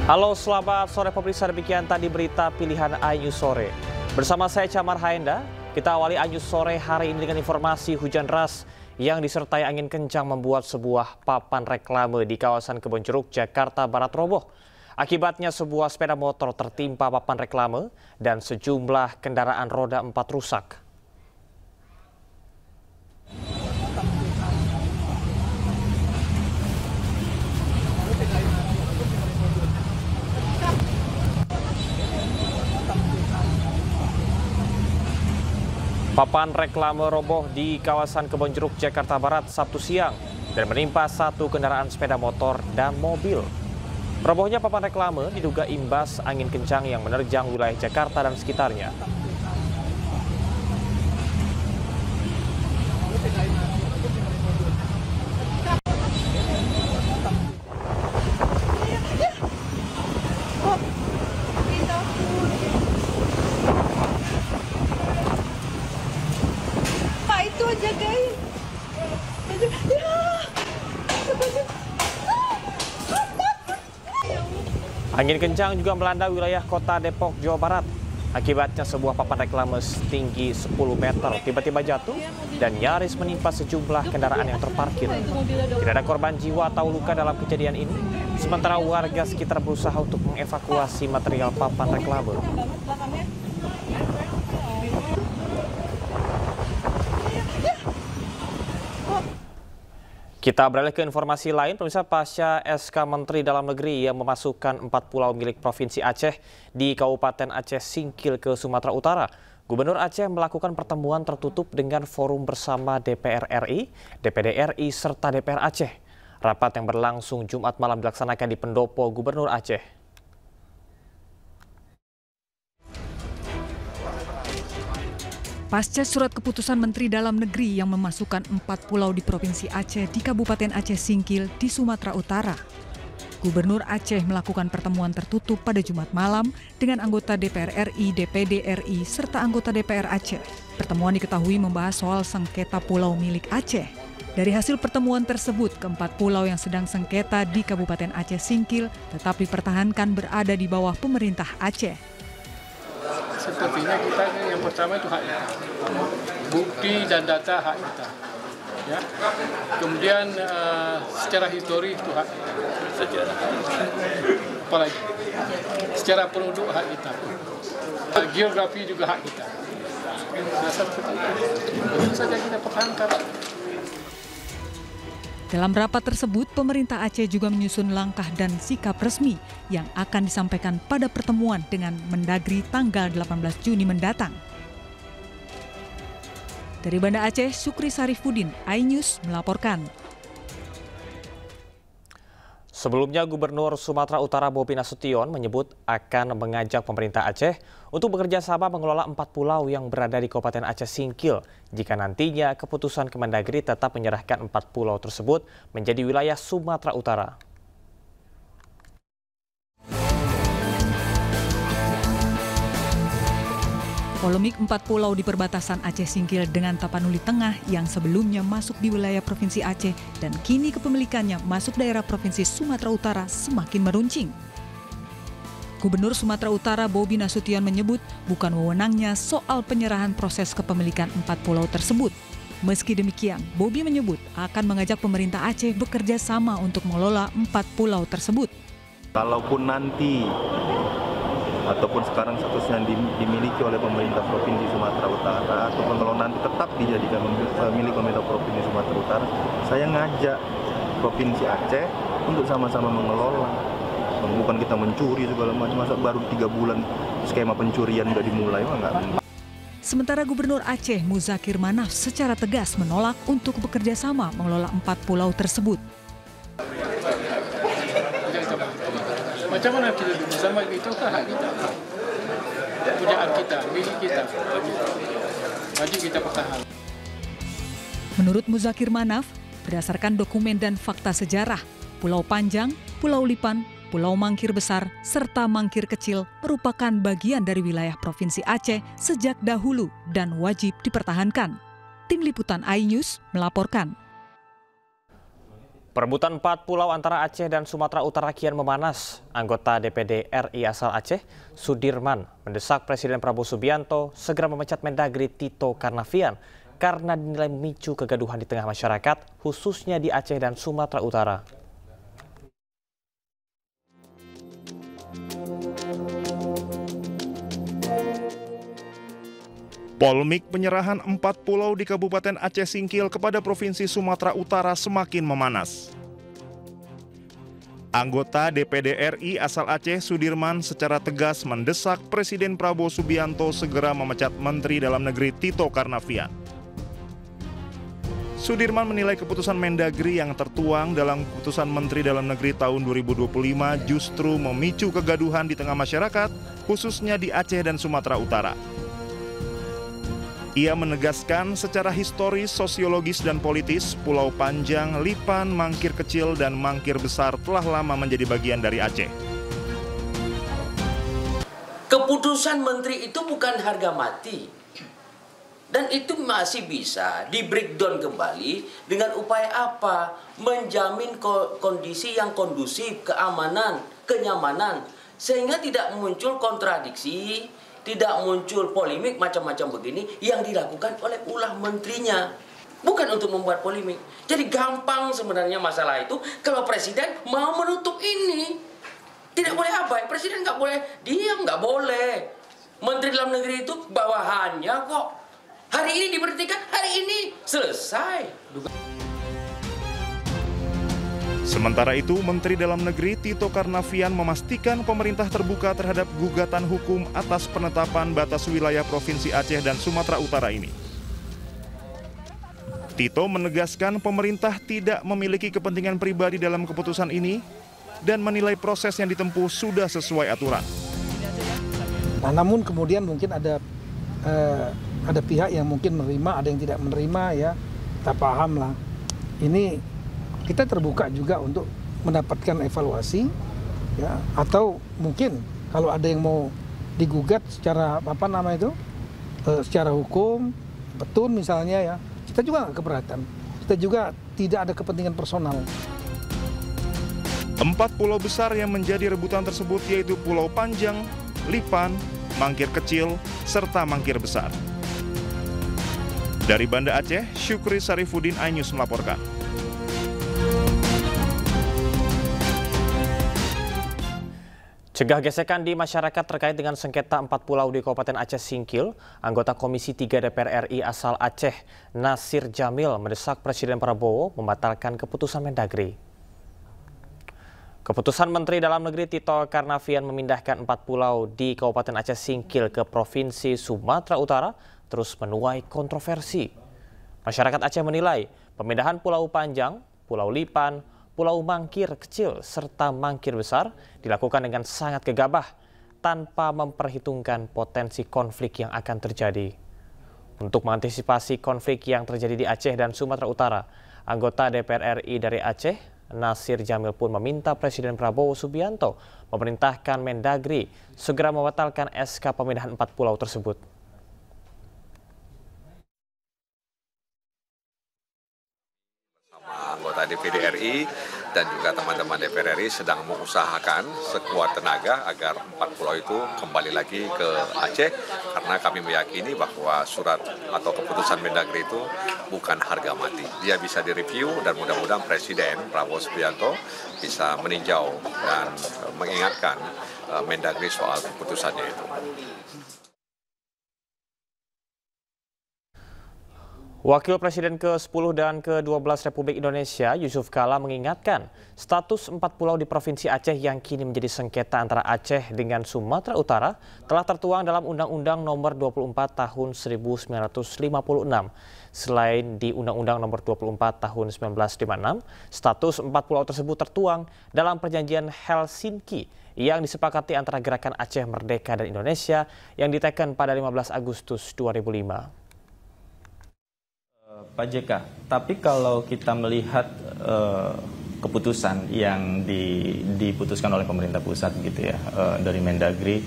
Halo, selamat sore pemirsa. Demikian tadi berita pilihan iNews Sore. Bersama saya Camar Haenda, kita awali iNews Sore hari ini dengan informasi hujan deras yang disertai angin kencang membuat sebuah papan reklame di kawasan Kebonjeruk, Jakarta Barat roboh. Akibatnya sebuah sepeda motor tertimpa papan reklame dan sejumlah kendaraan roda 4 rusak. Papan reklame roboh di kawasan Kebonjeruk, Jakarta Barat Sabtu siang dan menimpa satu kendaraan sepeda motor dan mobil. Robohnya papan reklame diduga imbas angin kencang yang menerjang wilayah Jakarta dan sekitarnya. Jagain. Angin kencang juga melanda wilayah kota Depok, Jawa Barat. Akibatnya sebuah papan reklame setinggi 10 meter tiba-tiba jatuh dan nyaris menimpa sejumlah kendaraan yang terparkir. Tidak ada korban jiwa atau luka dalam kejadian ini, sementara warga sekitar berusaha untuk mengevakuasi material papan reklame. Kita beralih ke informasi lain, pemirsa. Pasca SK Menteri Dalam Negeri yang memasukkan 4 pulau milik Provinsi Aceh di Kabupaten Aceh Singkil ke Sumatera Utara, Gubernur Aceh melakukan pertemuan tertutup dengan forum bersama DPR RI, DPD RI, serta DPR Aceh. Rapat yang berlangsung Jumat malam dilaksanakan di Pendopo Gubernur Aceh. Pasca surat keputusan Menteri Dalam Negeri yang memasukkan 4 pulau di Provinsi Aceh di Kabupaten Aceh Singkil di Sumatera Utara, Gubernur Aceh melakukan pertemuan tertutup pada Jumat malam dengan anggota DPR RI, DPD RI, serta anggota DPR Aceh. Pertemuan diketahui membahas soal sengketa pulau milik Aceh. Dari hasil pertemuan tersebut, keempat pulau yang sedang sengketa di Kabupaten Aceh Singkil tetap dipertahankan berada di bawah pemerintah Aceh. Sepertinya kita yang pertama itu hak kita, bukti dan data hak kita, ya. Kemudian secara histori itu hak kita, apalagi secara penduduk hak kita, geografi juga hak kita. Dasar itu saja kita pertahankan. Dalam rapat tersebut, pemerintah Aceh juga menyusun langkah dan sikap resmi yang akan disampaikan pada pertemuan dengan Mendagri tanggal 18 Juni mendatang. Dari Banda Aceh, Sukri Sarifuddin, iNews melaporkan. Sebelumnya, Gubernur Sumatera Utara Bobi Nasution menyebut akan mengajak pemerintah Aceh untuk bekerja sama mengelola 4 pulau yang berada di Kabupaten Aceh Singkil jika nantinya keputusan Kemendagri tetap menyerahkan 4 pulau tersebut menjadi wilayah Sumatera Utara. Polemik 4 pulau di perbatasan Aceh Singkil dengan Tapanuli Tengah yang sebelumnya masuk di wilayah Provinsi Aceh dan kini kepemilikannya masuk daerah Provinsi Sumatera Utara semakin meruncing. Gubernur Sumatera Utara Bobi Nasution menyebut bukan wewenangnya soal penyerahan proses kepemilikan 4 pulau tersebut. Meski demikian, Bobi menyebut akan mengajak pemerintah Aceh bekerja sama untuk mengelola 4 pulau tersebut. Kalaupun nanti ataupun sekarang statusnya dimiliki oleh pemerintah Provinsi Sumatera Utara, ataupun kalau nanti tetap dijadikan milik pemerintah Provinsi Sumatera Utara, saya ngajak Provinsi Aceh untuk sama-sama mengelola. Bukan kita mencuri segala macam, masa baru 3 bulan skema pencurian udah dimulai, enggak. Sementara Gubernur Aceh Muzakir Manaf secara tegas menolak untuk bekerja sama mengelola 4 pulau tersebut. Macam mana kita bersama itu kan hak kita, pujaan kita, milik kita, wajib kita pertahankan. Menurut Muzakir Manaf, berdasarkan dokumen dan fakta sejarah, Pulau Panjang, Pulau Lipan, Pulau Mangkir Besar, serta Mangkir Kecil merupakan bagian dari wilayah Provinsi Aceh sejak dahulu dan wajib dipertahankan. Tim Liputan iNews melaporkan. Perebutan 4 pulau antara Aceh dan Sumatera Utara kian memanas. Anggota DPD RI asal Aceh, Sudirman, mendesak Presiden Prabowo Subianto segera memecat Mendagri Tito Karnavian karena dinilai memicu kegaduhan di tengah masyarakat, khususnya di Aceh dan Sumatera Utara. Polemik penyerahan 4 pulau di Kabupaten Aceh Singkil kepada Provinsi Sumatera Utara semakin memanas. Anggota DPD RI asal Aceh, Sudirman, secara tegas mendesak Presiden Prabowo Subianto segera memecat Menteri Dalam Negeri Tito Karnavian. Sudirman menilai keputusan Mendagri yang tertuang dalam keputusan Menteri Dalam Negeri tahun 2025 justru memicu kegaduhan di tengah masyarakat, khususnya di Aceh dan Sumatera Utara. Ia menegaskan secara historis, sosiologis, dan politis, Pulau Panjang, Lipan, Mangkir Kecil, dan Mangkir Besar telah lama menjadi bagian dari Aceh. Keputusan menteri itu bukan harga mati. Dan itu masih bisa di-breakdown kembali dengan upaya apa? Menjamin kondisi yang kondusif, keamanan, kenyamanan. Sehingga tidak muncul kontradiksi, tidak muncul polemik macam-macam begini yang dilakukan oleh ulah menterinya. Bukan untuk membuat polemik. Jadi gampang sebenarnya masalah itu kalau presiden mau menutup ini. Tidak boleh abai, presiden nggak boleh diam, nggak boleh. Menteri Dalam Negeri itu bawahannya kok. Hari ini diberhentikan, hari ini selesai. Sementara itu, Menteri Dalam Negeri Tito Karnavian memastikan pemerintah terbuka terhadap gugatan hukum atas penetapan batas wilayah Provinsi Aceh dan Sumatera Utara ini. Tito menegaskan pemerintah tidak memiliki kepentingan pribadi dalam keputusan ini dan menilai proses yang ditempuh sudah sesuai aturan. Nah, namun kemudian mungkin ada pihak yang mungkin menerima, ada yang tidak menerima, ya. Kita paham lah. Ini kita terbuka juga untuk mendapatkan evaluasi, ya, atau mungkin kalau ada yang mau digugat secara secara hukum, petun misalnya, ya, kita juga nggak keberatan. Kita juga tidak ada kepentingan personal. 4 pulau besar yang menjadi rebutan tersebut yaitu Pulau Panjang, Lipan, Mangkir Kecil, serta Mangkir Besar. Dari Banda Aceh, Syukri Sarifuddin, iNews melaporkan. Cegah gesekan di masyarakat terkait dengan sengketa 4 pulau di Kabupaten Aceh Singkil, anggota Komisi 3 DPR RI asal Aceh, Nasir Jamil, mendesak Presiden Prabowo membatalkan keputusan Mendagri. Keputusan Menteri Dalam Negeri Tito Karnavian memindahkan 4 pulau di Kabupaten Aceh Singkil ke Provinsi Sumatera Utara terus menuai kontroversi. Masyarakat Aceh menilai pemindahan Pulau Panjang, Pulau Lipan, Pulau Mangkir Kecil, serta Mangkir Besar dilakukan dengan sangat gegabah tanpa memperhitungkan potensi konflik yang akan terjadi. Untuk mengantisipasi konflik yang terjadi di Aceh dan Sumatera Utara, anggota DPR RI dari Aceh, Nasir Jamil pun meminta Presiden Prabowo Subianto memerintahkan Mendagri segera membatalkan SK pemindahan 4 pulau tersebut. Anggota DPD RI dan juga teman-teman DPR RI sedang mengusahakan sekuat tenaga agar 4 pulau itu kembali lagi ke Aceh, karena kami meyakini bahwa surat atau keputusan Mendagri itu bukan harga mati. Dia bisa direview dan mudah-mudahan Presiden Prabowo Subianto bisa meninjau dan mengingatkan Mendagri soal keputusannya itu. Wakil Presiden ke-10 dan ke-12 Republik Indonesia, Yusuf Kala, mengingatkan status 4 pulau di Provinsi Aceh yang kini menjadi sengketa antara Aceh dengan Sumatera Utara telah tertuang dalam Undang-Undang Nomor 24 Tahun 1956. Selain di Undang-Undang Nomor 24 Tahun 1956, status 4 pulau tersebut tertuang dalam Perjanjian Helsinki yang disepakati antara Gerakan Aceh Merdeka dan Indonesia yang diteken pada 15 Agustus 2005. Pak JK, tapi kalau kita melihat keputusan yang diputuskan oleh pemerintah pusat gitu ya, dari Mendagri,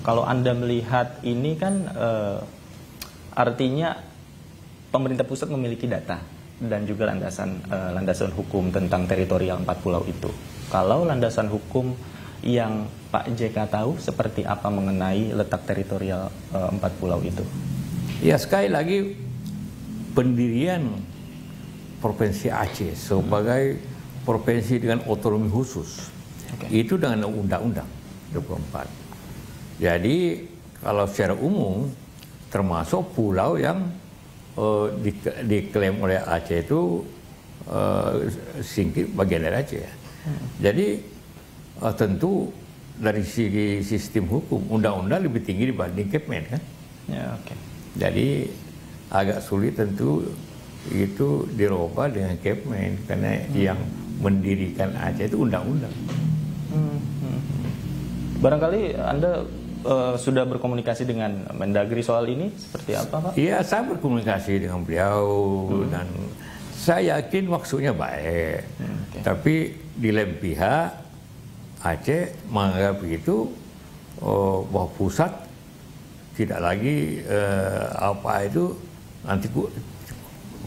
kalau Anda melihat ini kan artinya pemerintah pusat memiliki data dan juga landasan hukum tentang teritorial 4 pulau itu. Kalau landasan hukum yang Pak JK tahu seperti apa mengenai letak teritorial 4 pulau itu? Ya, sekali lagi pendirian Provinsi Aceh sebagai provinsi dengan otonomi khusus itu dengan Undang-Undang 24. Jadi kalau secara umum termasuk pulau yang diklaim oleh Aceh itu Singkil bagian dari Aceh. Jadi tentu dari segi sistem hukum undang-undang lebih tinggi dibanding Kepmen kan. Ya, oke. Jadi agak sulit tentu itu dirubah dengan Kepmen karena yang mendirikan Aceh itu undang-undang. Barangkali Anda sudah berkomunikasi dengan Mendagri soal ini seperti apa, Pak? Iya, saya berkomunikasi dengan beliau dan saya yakin maksudnya baik. Tapi di lain pihak Aceh menganggap itu bahwa pusat tidak lagi nanti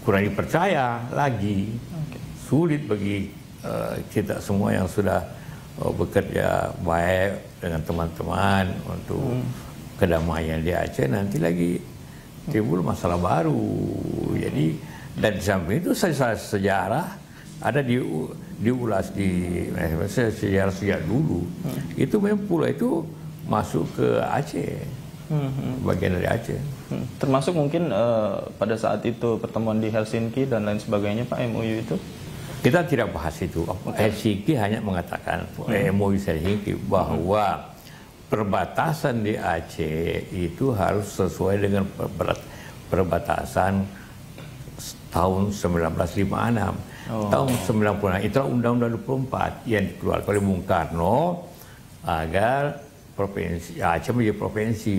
kurang dipercaya lagi. Sulit bagi kita semua yang sudah bekerja baik dengan teman-teman untuk kedamaian di Aceh, nanti lagi timbul masalah baru. Jadi dan di samping itu sejarah ada diulas di sejarah sejak dulu. Itu memang pulau itu masuk ke Aceh, bagian dari Aceh. Termasuk mungkin pada saat itu pertemuan di Helsinki dan lain sebagainya, Pak, MOU itu? Kita tidak bahas itu. Helsinki hanya mengatakan MOU Helsinki bahwa perbatasan di Aceh itu harus sesuai dengan perbatasan tahun 1956. Tahun 96 itulah Undang-Undang 24 yang dikeluarkan oleh Bung Karno agar provinsi Aceh menjadi provinsi.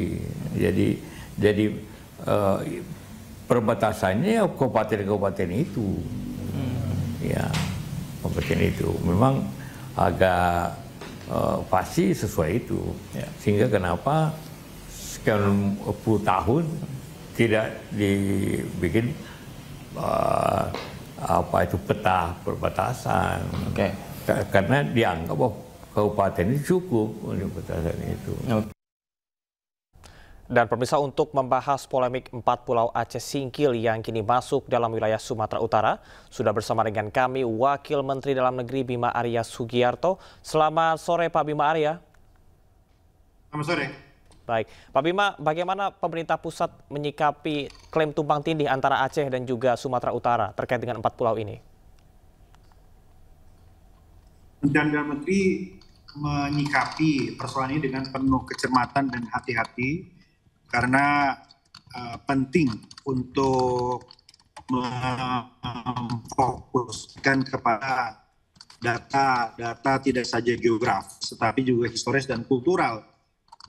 Jadi perbatasannya kabupaten-kabupaten itu. Ya, kabupaten itu memang agak pasti sesuai itu. Sehingga kenapa sekian puluh tahun tidak dibikin peta perbatasan. Karena dianggap bahwa kabupaten ini cukup untuk perbatasan itu. Dan pemirsa, untuk membahas polemik 4 pulau Aceh Singkil yang kini masuk dalam wilayah Sumatera Utara, sudah bersama dengan kami Wakil Menteri Dalam Negeri Bima Arya Sugiarto. Selamat sore Pak Bima Arya. Selamat sore. Baik, Pak Bima, bagaimana pemerintah pusat menyikapi klaim tumpang tindih antara Aceh dan juga Sumatera Utara terkait dengan 4 pulau ini? Kementerian Dalam Negeri menyikapi persoalan ini dengan penuh kecermatan dan hati-hati karena penting untuk memfokuskan kepada data tidak saja geografis tetapi juga historis dan kultural.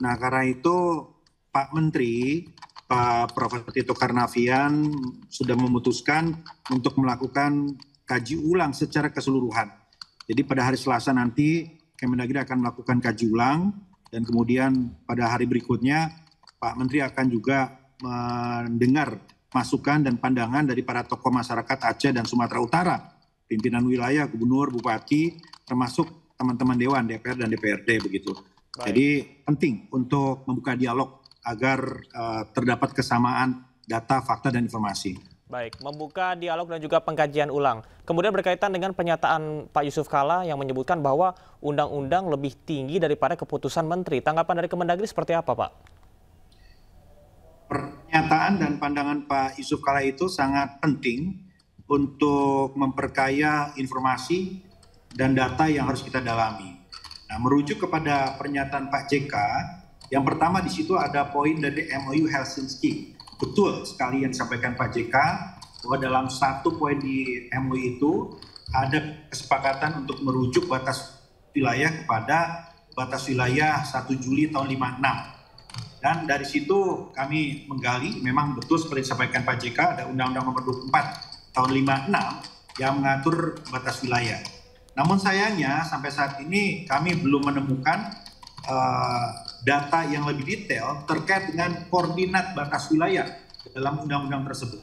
Nah, karena itu Pak Menteri, Pak Prof. Tito Karnavian sudah memutuskan untuk melakukan kaji ulang secara keseluruhan. Jadi pada hari Selasa nanti Kemendagri akan melakukan kaji ulang dan kemudian pada hari berikutnya Pak Menteri akan juga mendengar masukan dan pandangan dari para tokoh masyarakat Aceh dan Sumatera Utara, pimpinan wilayah, gubernur, bupati, termasuk teman-teman Dewan, DPR dan DPRD begitu. Baik. Jadi penting untuk membuka dialog agar terdapat kesamaan data, fakta, dan informasi. Baik, membuka dialog dan juga pengkajian ulang. Kemudian berkaitan dengan pernyataan Pak Yusuf Kalla yang menyebutkan bahwa undang-undang lebih tinggi daripada keputusan menteri. Tanggapan dari Kemendagri seperti apa, Pak? Pernyataan dan pandangan Pak Yusuf Kalla itu sangat penting untuk memperkaya informasi dan data yang harus kita dalami. Nah, merujuk kepada pernyataan Pak JK, yang pertama di situ ada poin dari MOU Helsinki. Betul sekali yang disampaikan Pak JK, bahwa dalam satu poin di MOU itu ada kesepakatan untuk merujuk batas wilayah kepada batas wilayah 1 Juli tahun 56. Dan dari situ kami menggali, memang betul seperti disampaikan Pak JK, ada Undang-Undang Nomor 24 tahun 56 yang mengatur batas wilayah. Namun sayangnya sampai saat ini kami belum menemukan data yang lebih detail terkait dengan koordinat batas wilayah dalam undang-undang tersebut.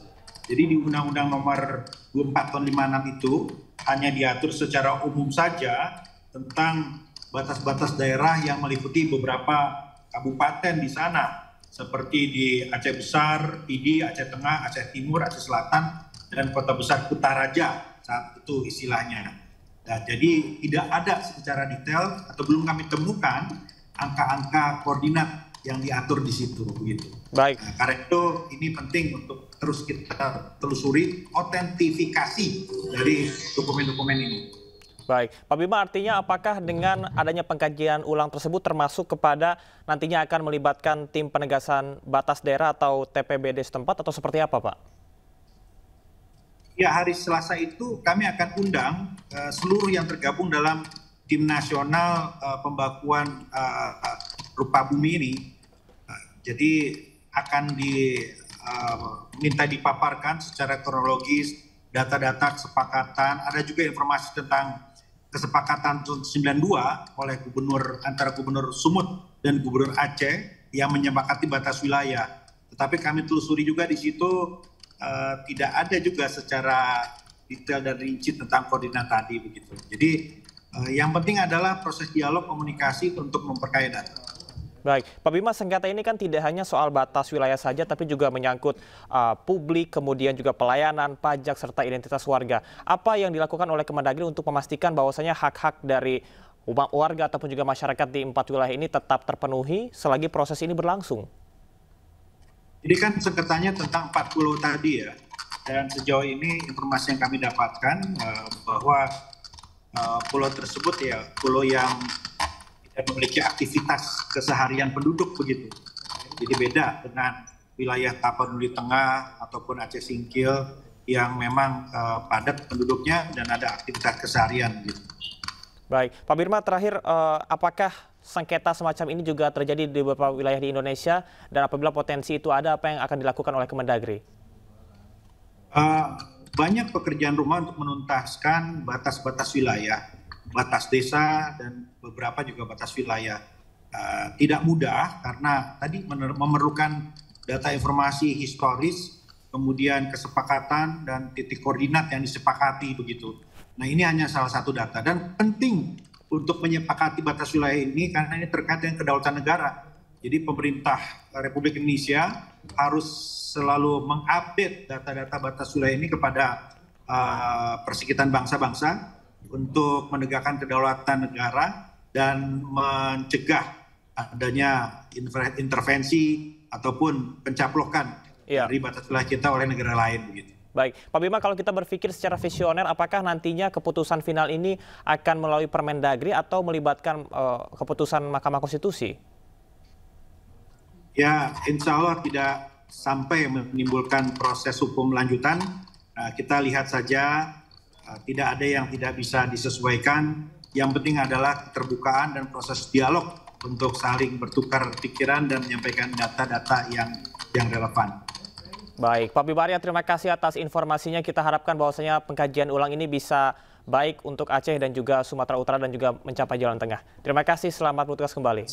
Jadi di Undang-Undang Nomor 24 Tahun 56 itu hanya diatur secara umum saja tentang batas-batas daerah yang meliputi beberapa kabupaten di sana, seperti di Aceh Besar, Pidi, Aceh Tengah, Aceh Timur, Aceh Selatan, dan Kota Besar Kutaraja saat itu istilahnya. Nah, jadi tidak ada secara detail atau belum kami temukan angka-angka koordinat yang diatur di situ begitu. Baik. Nah, karena itu ini penting untuk terus kita telusuri otentifikasi dari dokumen-dokumen ini. Baik, Pak Bima, artinya apakah dengan adanya pengkajian ulang tersebut termasuk kepada nantinya akan melibatkan tim penegasan batas daerah atau TPBD setempat atau seperti apa, Pak? Ya, hari Selasa itu kami akan undang seluruh yang tergabung dalam tim nasional pembakuan rupa bumi ini. Jadi akan diminta dipaparkan secara kronologis data-data kesepakatan. Ada juga informasi tentang kesepakatan 92 oleh antara Gubernur Sumut dan Gubernur Aceh yang menyepakati batas wilayah. Tetapi kami telusuri juga di situ tidak ada juga secara detail dan rinci tentang koordinat tadi begitu. Jadi yang penting adalah proses dialog komunikasi untuk memperkaya data. Baik, Pak Bima, sengketa ini kan tidak hanya soal batas wilayah saja, tapi juga menyangkut publik, kemudian juga pelayanan, pajak, serta identitas warga. Apa yang dilakukan oleh Kemendagri untuk memastikan bahwasanya hak-hak dari warga ataupun juga masyarakat di 4 wilayah ini tetap terpenuhi selagi proses ini berlangsung? Jadi kan sengketanya tentang 4 pulau tadi ya, dan sejauh ini informasi yang kami dapatkan bahwa pulau tersebut ya pulau yang memiliki aktivitas keseharian penduduk begitu. Jadi beda dengan wilayah Tapanuli Tengah ataupun Aceh Singkil yang memang padat penduduknya dan ada aktivitas keseharian gitu. Baik, Pak Birma, terakhir apakah sengketa semacam ini juga terjadi di beberapa wilayah di Indonesia, dan apabila potensi itu ada, apa yang akan dilakukan oleh Kemendagri? Banyak pekerjaan rumah untuk menuntaskan batas-batas wilayah, batas desa, dan beberapa juga batas wilayah. Tidak mudah karena tadi memerlukan data informasi historis, kemudian kesepakatan dan titik koordinat yang disepakati begitu. Nah, ini hanya salah satu data dan penting untuk menyepakati batas wilayah ini karena ini terkait dengan kedaulatan negara. Jadi pemerintah Republik Indonesia harus selalu mengupdate data-data batas wilayah ini kepada Perserikatan Bangsa-Bangsa untuk menegakkan kedaulatan negara dan mencegah adanya intervensi ataupun pencaplokan dari batas wilayah kita oleh negara lain begitu. Baik, Pak Bima, kalau kita berpikir secara visioner, apakah nantinya keputusan final ini akan melalui Permendagri atau melibatkan keputusan Mahkamah Konstitusi? Ya, insya Allah tidak sampai menimbulkan proses hukum lanjutan. Kita lihat saja, tidak ada yang tidak bisa disesuaikan. Yang penting adalah keterbukaan dan proses dialog untuk saling bertukar pikiran dan menyampaikan data-data yang relevan. Baik, Pak Bima Arya, terima kasih atas informasinya. Kita harapkan bahwasanya pengkajian ulang ini bisa baik untuk Aceh dan juga Sumatera Utara dan juga mencapai Jalan Tengah. Terima kasih, selamat bertugas kembali.